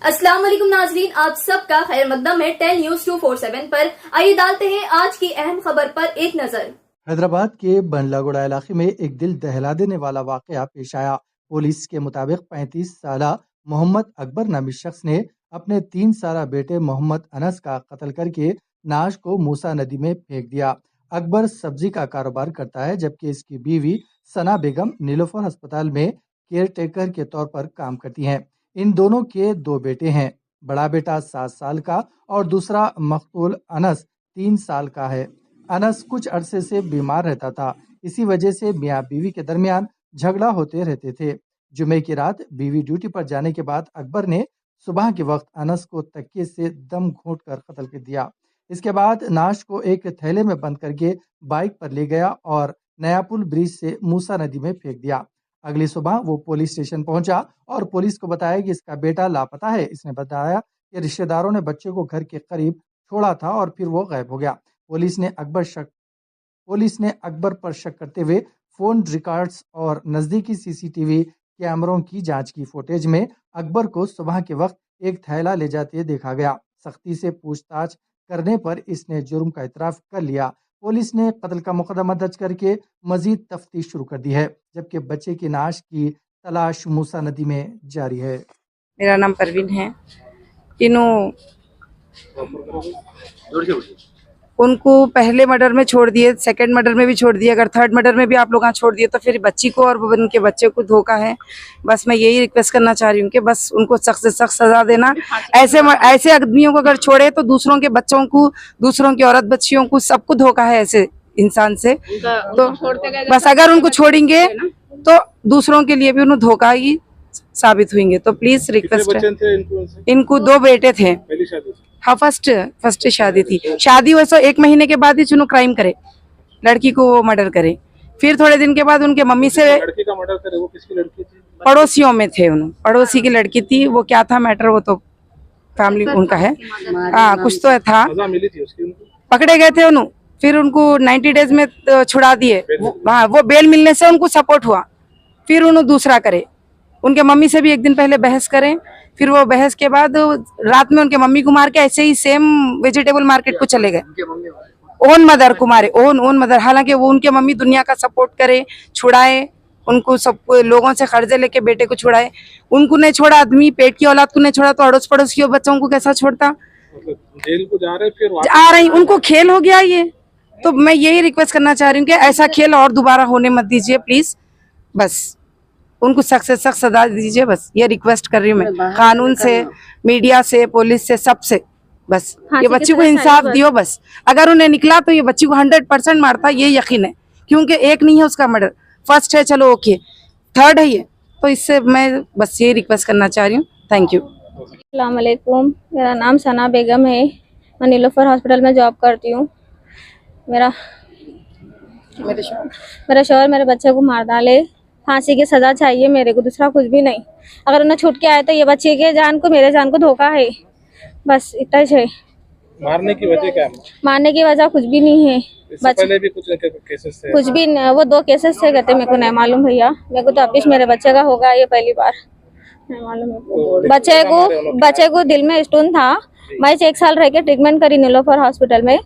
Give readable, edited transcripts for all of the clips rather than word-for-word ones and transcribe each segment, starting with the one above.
अस्सलाम वालेकुम नाजरीन, आप सबका खैर मकदम है 10 न्यूज 247 पर। आइए डालते हैं आज की अहम खबर पर एक नजर। हैदराबाद के बंडलागुड़ा इलाके में एक दिल दहला देने वाला वाकया पेश आया। पुलिस के मुताबिक 35 साला मोहम्मद अकबर नामी शख्स ने अपने 3 साला बेटे मोहम्मद अनस का कत्ल करके नाश को मूसा नदी में फेंक दिया। अकबर सब्जी का कारोबार करता है, जबकि इसकी बीवी सना बेगम नीलोफर अस्पताल में केयर टेकर के तौर पर काम करती हैं। इन दोनों के 2 बेटे हैं। बड़ा बेटा 7 साल का और दूसरा मकतूल अनस 3 साल का है। अनस कुछ अरसे से बीमार रहता था। इसी वजह से मियाँ बीवी के दरमियान झगड़ा होते रहते थे। जुमे की रात बीवी ड्यूटी पर जाने के बाद अकबर ने सुबह के वक्त अनस को तकिए से दम घोंट कर कत्ल कर दिया। इसके बाद नाश को एक थैले में बंद करके बाइक पर ले गया और नयापुल ब्रिज से मूसा नदी में फेंक दिया। अगली सुबह वो पुलिस स्टेशन पहुंचा और पुलिस को बताया कि इसका बेटा लापता है। इसने बताया कि रिश्तेदारों ने बच्चे को घर के करीब छोड़ा था और फिर वो गायब हो गया। पुलिस ने अकबर पर शक करते हुए फोन रिकॉर्ड्स और नजदीकी सीसीटीवी कैमरों की जांच की। फुटेज में अकबर को सुबह के वक्त एक थैला ले जाते देखा गया। सख्ती से पूछताछ करने पर इसने जुर्म का इतराफ कर लिया। पुलिस ने कत्ल का मुकदमा दर्ज करके मजीद तफ्तीश शुरू कर दी है, जबकि बच्चे की नाश की तलाश मूसा नदी में जारी है। मेरा नाम परवीन है। तीनों उनको पहले मर्डर में छोड़ दिए, सेकंड मर्डर में भी छोड़ दिए, अगर थर्ड मर्डर में भी आप लोग छोड़ दिए तो फिर बच्ची को और उनके बच्चे को धोखा है। बस मैं यही रिक्वेस्ट करना चाह रही हूँ कि बस उनको सख्त से सख्त सजा देना। ऐसे आदमियों को अगर छोड़े तो दूसरों के बच्चों को, दूसरों की औरत बच्चियों को, सबको धोखा है ऐसे इंसान से। तो बस अगर उनको छोड़ेंगे तो दूसरों के लिए भी उन्हें धोखा ही साबित हुएंगे। तो प्लीज रिक्वेस्ट है। इनको 2 बेटे थे। हाँ, फर्स्ट शादी थी। शादी वैसे 1 महीने के बाद ही चुनो क्राइम करे, लड़की को वो मर्डर करे। फिर थोड़े दिन के बाद उनके मम्मी से लड़की का मर्डर करे। वो किसकी लड़की थी? पड़ोसियों में थे, उन्होंने पड़ोसी की लड़की थी। वो क्या था मैटर, वो तो फैमिली उनका है। हाँ, कुछ तो था। मिली थी उसकी उनको? पकड़े गए थे उन्होंने, फिर उनको 90 डेज में छुड़ा दिए। हाँ, वो बेल मिलने से उनको सपोर्ट हुआ। फिर उन्होंने दूसरा करे। उनके मम्मी से भी 1 दिन पहले बहस करें, फिर वो बहस के बाद रात में उनके मम्मी को मार के ऐसे ही सेम वेजिटेबल मार्केट को चले गए। ओन मदर को मारे, ओन मदर। हालांकि वो उनके मम्मी दुनिया का सपोर्ट करे, छुड़ाए उनको, सब लोगों से कर्जे लेके बेटे को छुड़ाए। उनको नहीं छोड़ा, आदमी पेट की औलाद को नहीं छोड़ा तो अड़ोस पड़ोस के बच्चों को कैसा छोड़ता? जेल को जा रहे, फिर आ रही, उनको खेल हो गया ये। तो मैं यही रिक्वेस्ट करना चाह रही हूँ कि ऐसा खेल और दोबारा होने मत दीजिए प्लीज। बस उनको सख्त से सख्त सजा दीजिए। बस ये रिक्वेस्ट कर रही हूँ मैं, कानून से, मीडिया से, पुलिस से, सबसे। बस ये बच्ची को इंसाफ दियो। बस अगर उन्हें निकला तो ये बच्ची को 100% मारता, ये यकीन है। क्योंकि एक नहीं है उसका मर्डर, फर्स्ट है, चलो ओके, थर्ड है ये। तो इससे मैं बस ये रिक्वेस्ट करना चाह रही हूँ। Thank you. अस्सलाम वालेकुम, मेरा नाम सना बेगम है। मैं नीलोफर हॉस्पिटल में जॉब करती हूँ। मेरा शौहर मेरे बच्चे को मार डाले। फांसी की सजा चाहिए मेरे को, दूसरा कुछ भी नहीं। अगर उन्हें छूट के आए तो ये बच्चे के जान को, मेरे जान को धोखा है। बस इतना ही है। मारने की वजह क्या है? मारने की वजह कुछ भी नहीं है। इससे पहले भी कुछ केसेस थे? कुछ भी नहीं, वो 2 केसेस से कहते, मेरे को नहीं मालूम भैया। मेरे को तो अभी मेरे बच्चे का होगा, ये पहली बार नहीं मालूम है। तो बच्चे को दिल में स्टोन था। मैं 1 साल रह के ट्रीटमेंट करी नीलोफर हॉस्पिटल में।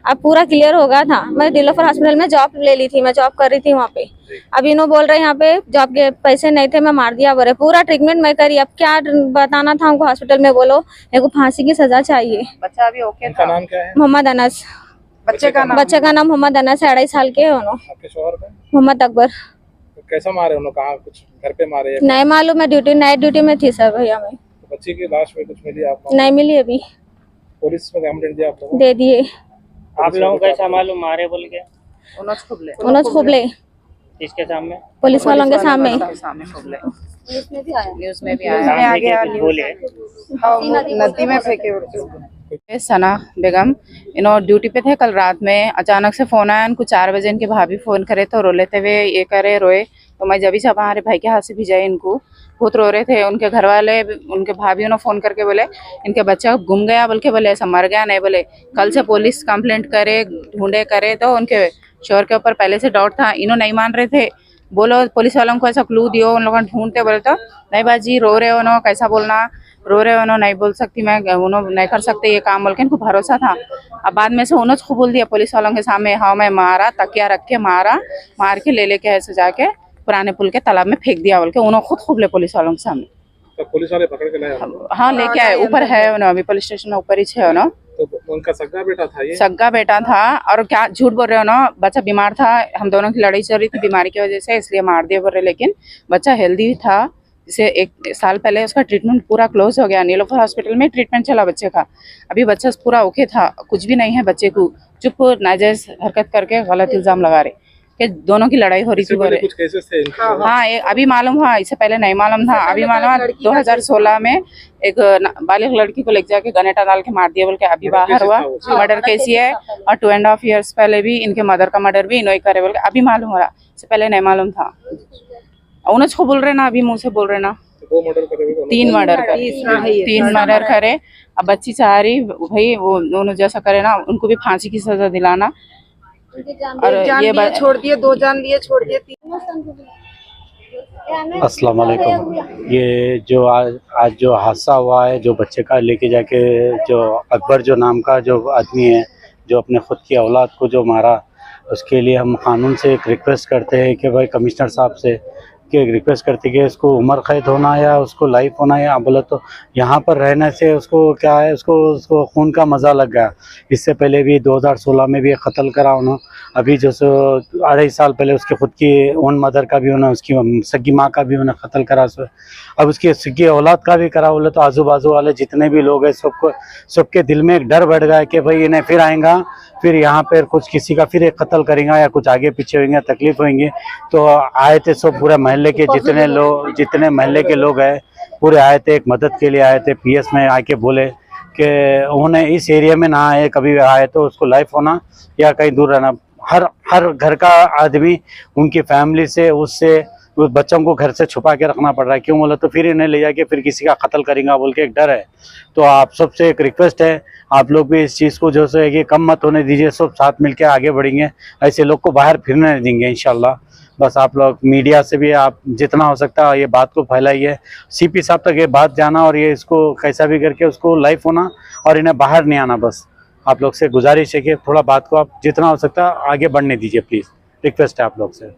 अब पूरा क्लियर हो गया था। मैं नीलोफर हॉस्पिटल में जॉब ले ली थी, मैं जॉब कर रही थी वहाँ पे। अब इन्हों बोल रहे यहाँ पे जॉब के पैसे नहीं थे, मैं मार दिया बोले। पूरा ट्रीटमेंट मैं करी। अब क्या बताना था उनको हॉस्पिटल में, बोलो मेरे को फांसी की सजा चाहिए। बच्चा भी ओके था। नाम क्या है? मोहम्मद अनस। बच्चे का नाम मोहम्मद अनस है। 2.5 साल के है उन्होंने। आपके शौहर का? मोहम्मद अकबर। कैसा मारे उन्होंने? कहा कुछ घर पे मारे? नहीं मालूम, मैं नाइट ड्यूटी में थी सर भैया। मैं बच्ची की लाश में कुछ मिली आपको? नहीं मिली अभी। पुलिस में कंप्लेंट दिया आप लोगों? दे दिए। आप लोगों को कैसा मालूम मारे बोल के? उन्होंने खुबले किसके सामने? पुलिस वालों के सामने। न्यूज़ में भी आया। नदी में फेंके। सना बेगम इन्हों ड्यूटी पे थे। कल रात में अचानक से फोन आया इनको। 4 बजे इनके भाभी फोन करे तो रो लेते हुए ये करे रोए। तो मैं जब ही सब हमारे भाई के हाथ से भिजाई, इनको बहुत रो रहे थे। उनके घर वाले, उनके भाभी ने फोन करके बोले इनके बच्चा गुम गया, बल्कि बोले ऐसा मर गया नहीं, बोले कल से पुलिस कंप्लेंट करे, ढूंढे करे। तो उनके शोहर के ऊपर पहले से डाउट था, इन्हों नहीं मान रहे थे। बोलो पुलिस वालों को ऐसा क्लू दियो, उन लोगों ढूंढते, बोले तो नहीं बाजी रो रहे हो ना, कैसा बोलना, रो रहे हो ना, नहीं बोल सकती मैं, उन्होंने नहीं कर सकते ये काम, बोल के इनको भरोसा था। अब बाद में से उन्होंने खूब बोल दिया पुलिस वालों के सामने, हाँ मैं मारा, तकिया रख के मारा, मार के ले लेके ऐसे जाके पुराने पुल के तालाब में फेंक दिया, बोल के उन्होंने खुद खूब ले पुलिस वालों के सामने। तो पुलिस वाले पकड़ के लाए? हाँ लेके आए, ऊपर है उन्होंने, अभी पुलिस स्टेशन में ऊपर ही है ना। तो उनका सगा बेटा था ये? सगा बेटा था, और क्या झूठ बोल रहे हो ना, बच्चा बीमार था, हम दोनों की लड़ाई चल रही थी बीमारी की वजह से, इसलिए मार दिया बोल रहे, लेकिन बच्चा हेल्दी था। इसे 1 साल पहले उसका ट्रीटमेंट पूरा क्लोज हो गया, नीलोफर हॉस्पिटल में ट्रीटमेंट चला बच्चे का, अभी बच्चा पूरा ओके था, कुछ भी नहीं है बच्चे को। चुप नाजायज हरकत करके गलत इल्जाम लगा रहे कि दोनों की लड़ाई हो रही थी। कुछ केसेस थे इनके? हाँ अभी मालूम हुआ, इससे पहले नहीं मालूम था, अभी मालूम हुआ 2016 में एक बालिग लड़की को लेके जाके गनेटा डाल के मार दिया बोल के अभी बाहर हुआ, मर्डर केस ही है। और 2.5 years पहले भी इनके मदर का मर्डर भी इन्होंने करे बोल के अभी मालूम हो रहा, इससे पहले नहीं मालूम था। उन्हें छो बोल रहे ना, अभी मुँह से बोल रहे ना। 2 मर्डर करे? 3 मर्डर करे, 3 मर्डर करे। अब बच्ची चाह रही भाई वो उन्होंने जैसा करे ना, उनको भी फांसी की सजा दिलाना। और ये छोड़ दिए, 2 जान लिए छोड़ दिए, 3 अस्सलाम वालेकुम। ये जो आज जो हादसा हुआ है, जो बच्चे का लेके जाके जो अकबर जो नाम का जो आदमी है, जो अपने खुद की औलाद को जो मारा, उसके लिए हम कानून से एक रिक्वेस्ट करते हैं कि भाई कमिश्नर साहब से कि रिक्वेस्ट करते कि उसको उम्र कैद होना या उसको लाइफ होना, या बोले तो यहाँ पर रहने से उसको क्या है, उसको खून का मज़ा लग गया। इससे पहले भी 2016 में भी कत्ल करा उन्होंने, अभी जो 2.5 साल पहले उसके खुद की ओन मदर का भी उन्होंने, उसकी सगी माँ का भी उन्हें कत्ल करा, अब उसकी सगी औलाद का भी करा। बोले तो आजू बाजू वाले जितने भी लोग हैं सबके दिल में एक डर बैठ गया है कि भाई इन्हें फिर आएगा, फिर यहाँ पर कुछ किसी का फिर एक कत्ल करेगा या कुछ आगे पीछे होंगे, तकलीफ होंगी। तो आए थे सब पूरे महल्ले के जितने महल्ले के लोग हैं पूरे आए थे, एक मदद के लिए आए थे। पीएस में आके बोले कि उन्हें इस एरिया में ना आए, कभी आए तो उसको लाइफ होना या कहीं दूर रहना। हर घर का आदमी उनकी फैमिली से उससे उस बच्चों को घर से छुपा के रखना पड़ रहा है। क्यों बोला तो फिर इन्हें ले जाके फिर किसी का कत्ल करेंगे बोल के एक डर है। तो आप सबसे एक रिक्वेस्ट है, आप लोग भी इस चीज़ को जो है कि कम मत होने दीजिए, सब साथ मिलकर आगे बढ़ेंगे, ऐसे लोग को बाहर फिरने नहीं देंगे इंशाल्लाह। बस आप लोग मीडिया से भी आप जितना हो सकता है ये बात को फैलाइए, सीपी साहब तक ये बात जाना, और ये इसको कैसा भी करके उसको लाइफ होना और इन्हें बाहर नहीं आना। बस आप लोग से गुजारिश है कि थोड़ा बात को आप जितना हो सकता है आगे बढ़ने दीजिए, प्लीज़ रिक्वेस्ट है आप लोग से।